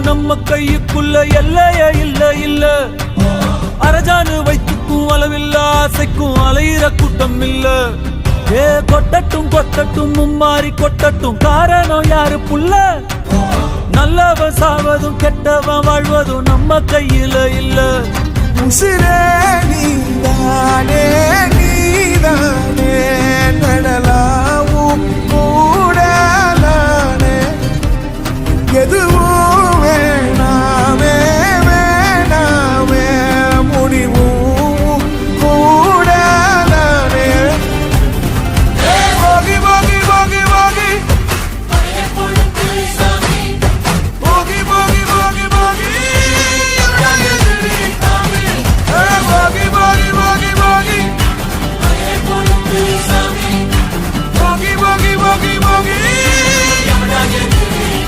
நம்ம கையுக்குள்ள எல்லைய இல்ல இல்ல. அரஜானு வைத்துக்கும் அளவில்ல, ஆசைக்கும் அலையிற கூட்டம் இல்ல. ஏ கொட்டட்டும் கொட்டட்டும் மும்மாறி கொட்டட்டும், காரணம் யாரு புள்ள? நல்லவன் சாவதும் கெட்டவன் வாழ்வதும் நம்ம கையில இல்ல. உசிரே நீதானே நீதானே, நடலாவும் கூடலானே எதுவும்